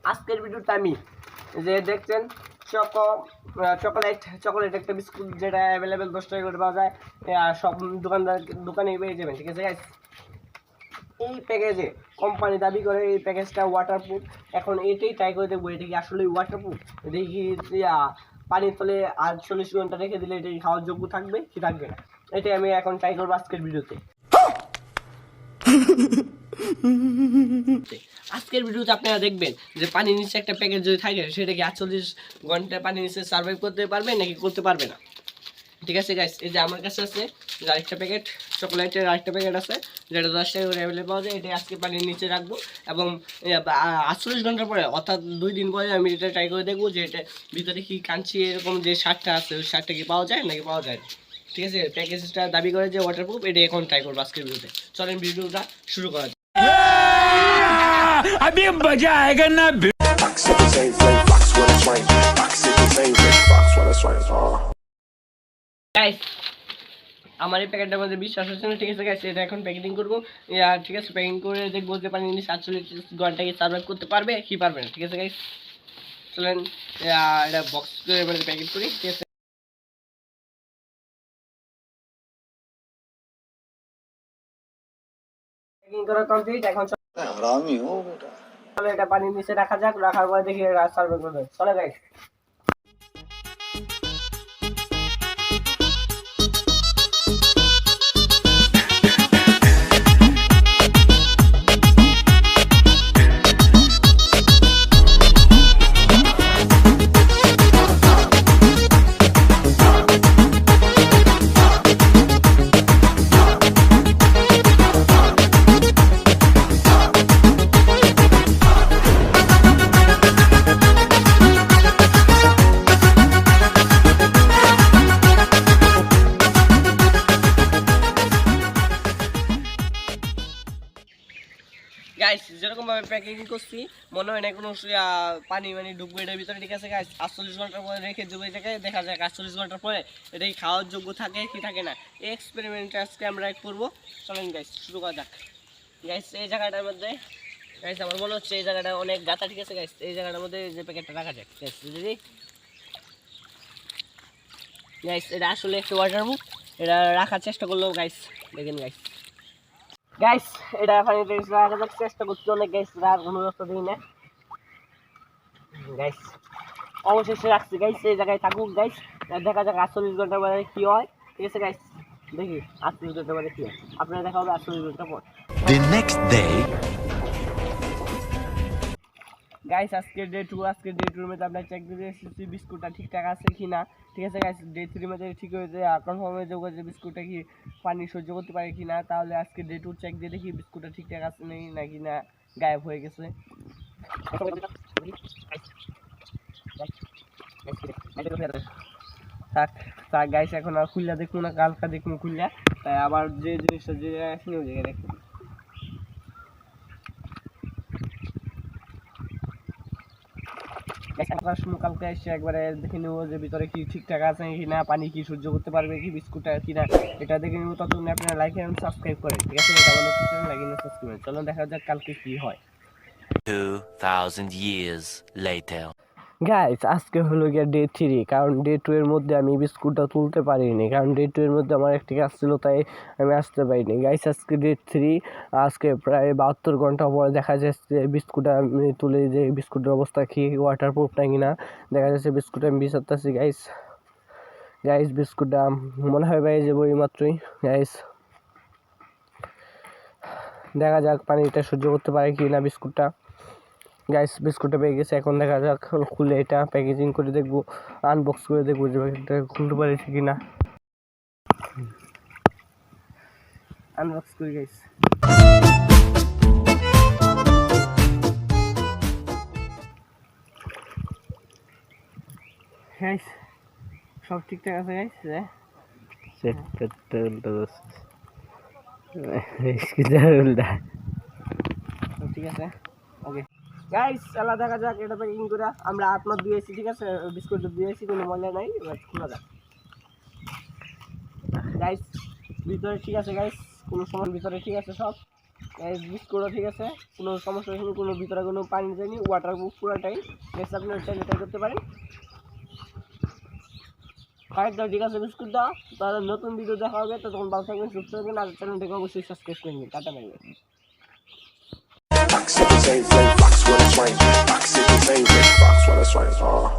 আজকের ভিডিওতে আমি যে দেখছেন চকোলেট একটা বিস্কুট যেটা অ্যাভেলেবেল 10 টাকা করে পাওয়া যায়, সব দোকানে পেয়ে যাবেন। ঠিক আছে গাইস, এই প্যাকেজে কোম্পানি দাবি করে এই প্যাকেজটা ওয়াটারপ্রুফ। এখন এটাই ট্রাই করে দেখবো এটা কি আসলে ওয়াটারপ্রুফ, এটা কি পানির তলে আর 40 ঘন্টা রেখে দিলে এটা কি খাওয়ার যোগ্য থাকবে কি থাকবে না, এটাই আমি এখন ট্রাই করবো আজকের ভিডিওতে। আজকের ভিডিওতে আপনারা দেখবেন যে পানির নিচে একটা প্যাকেজ যদি থাকে সেটা কি 48 ঘন্টা পানির নিচে সার্ভাইভ করতে পারবে নাকি করতে পারবে না। ঠিক আছে গাইস, এই যে আমার কাছে আছে আরেকটা প্যাকেট, চকোলেটের আরেকটা প্যাকেট আছে যেটা 10 টাকা করে অ্যাভেলেবল পাওয়া যায়। এটা আজকে পানির নিচে রাখবো এবং 48 ঘন্টা পরে অর্থাৎ 2 দিন পরে আমি এটা ট্রাই করে দেখবো যে এটা ভিতরে কি কাঞ্চি এরকম যে সারটা আছে ওই সারটা কি পাওয়া যায় নাকি পাওয়া যায় না। ঠিক আছে, প্যাকেজটা দাবি করে যে ওয়াটারপ্রুফ, এটা এখন ট্রাই করবো আজকের ভিডিওতে। চলেন ভিডিওটা শুরু করা যাক। अभी मजा आएगा ना। গাইস, আমার এই প্যাকেটটার মধ্যে বিশ্বাস হচ্ছে না। ঠিক আছে গাইস, এটা এখন প্যাকেটিং করবো। ঠিক আছে, প্যাকিং করে দেখবো যে পানি 48 ঘন্টা কি সার্ভাইভ করতে পারবে কি পারবে না। ঠিক আছে গাইস, চলেন এটা বক্স করে মানে প্যাকেট করি। ঠিক আছে, প্যাকিং করা কমপ্লিট। এখন हरामी हो बेटा। চলো এটা পানির নিচে রাখা যাক, রাখার পরে দেখি সার্ভাইভ করবে। চলো গাইস, গাইস যেরকম ভাবে প্যাকিং করছি মনে হয় না কোনো পানি মানে ঢুকবে এটার ভিতরে। ঠিক আছে গাইস, 48 ঘন্টার পরে রেখে দেবো এটাকে, দেখা যাক 48 ঘন্টার পরে এটা কি খাওয়ার যোগ্য থাকে কি থাকে না। এই এক্সপেরিমেন্ট আজকে আমরা করবো। চলেন গাইস শুরু করা যাক। গাইস এই জায়গাটার মধ্যে গাইস আমার মনে হচ্ছে এই জায়গাটা অনেক গাঁথা। ঠিক আছে গাইস, এই জায়গাটার মধ্যে যে প্যাকেটটা রাখা যাক। গাইস দিদি গাইস, এটা আসলে একটু ওয়াটারপ্রুফ, এটা রাখার চেষ্টা করলেও গাইস দেখেন গাইস এটা পানিতে রাখার চেষ্টা করছি অনেক গাইস, রাখার কোনো ব্যবস্থা দিই না গাইস। অবশেষে রাখছি গাইস, এই জায়গায় থাকুক গাইস, দেখা যাক 48 ঘন্টার পরে কি হয়। ঠিক আছে গাইস, দেখি 48 ঘন্টার পরে কি হয়, আপনারা দেখা হবে 48 ঘন্টা পর। The next day. গাইস আজকে ডে 2, আজকে ডে 2 এর মধ্যে আমরা চেক দিয়ে এসেছি বিস্কুটটা ঠিকঠাক আছে কি না। ঠিক আছে গাইস, ডে 3 এর মধ্যে ঠিক হয়েছে, কনফার্ম হয়ে যাবে যে বিস্কুটটা কি পানি সহ্য করতে পারে কি না। তাহলে আজকে ডে 2 চেক দিয়ে দেখি বিস্কুটটা ঠিকঠাক আছে নাকি না গায়েব হয়ে গেছে। থাক থাক গাইস, এখন আর খুললা দেখবো না, কালকা দেখবো খুললা, তাই আবার যে জিনিসটা যে আসেনি ওই জায়গায় দেখবো। কালকে এসে একবারে দেখে নেবো যে ভিতরে কি ঠিকঠাক আছে কি না, পানি কি সহ্য করতে পারবে কি বিস্কুটটা কি না, এটা দেখে নেবো। ততক্ষণ আপনারা লাইক এন্ড সাবস্ক্রাইব করেন। ঠিক আছে, এটা বলো কিছু লাইক এন্ড সাবস্ক্রাইব। চলো দেখা যাক কালকে কি হয়। 2000 years later. গাইস আজকে হলো গিয়ে ডে 3, কারণ ডে 2 এর মধ্যে আমি বিস্কুটটা তুলতে পারিনি, কারণ ডে 2 এর মধ্যে আমার একটি কাজ ছিল তাই আমি আসতে পারিনি। গাইস আজকে ডে 3, আজকে প্রায় 72 ঘন্টা পরে দেখা যাচ্ছে বিস্কুটটা আমি তুলে যে বিস্কুটের অবস্থা কি ওয়াটারপ্রুফ নাকি না। দেখা যাচ্ছে বিস্কুট আমি বিচারতেছি গাইস। গাইস বিস্কুটটা মনে হয় পেয়ে যাবো এই মাত্রই। গাইস দেখা যাক পানিটা সহ্য করতে পারে কি না বিস্কুটটা। গাইস বিস্কুটটা পেয়ে গেছে, এখন দেখা যাক খুলে এটা প্যাকেজিং করে দেখবো, আনবক্স করে দেখবো যে প্যাকেটটা খুলতে পারেছি কিনা। আনবক্স করি গাইস। গাইস সব ঠিকঠাক আছে গাইস, ঠিক আছে ওকে গাইস। চলা দেখা যাক এটা প্যাকিং করে আমরা আপনার দিয়েছি। ঠিক আছে, বিস্কুট দিয়েছি, কোনো ময়লা নাই, খোলা যাক গাইস। ভিতরে ঠিক আছে গাইস, কোনো সময় ভিতরে ঠিক আছে সব। বিস্কুটও ঠিক আছে, কোনো সমস্যা হয়নি, কোনো ভিতরে কোনো পানি যায়নি, ওয়াটার প্রুফ পুরোটাই। গ্যাস আপনারা চাইলে ট্রাই করতে পারেন। খাই দাও, ঠিক আছে বিস্কুট দাও। তাহলে নতুন ভিডিও দেখা হবে, তখন ভালো থাকবেন, সুস্থ থাকবেন, আর চ্যানেলটাকে অবশ্যই সাবস্ক্রাইব করে নিন। Tata bye bye. Fox, if it's ain't Fox when it's rain. Fox, if it's ain't Fox when it's rain.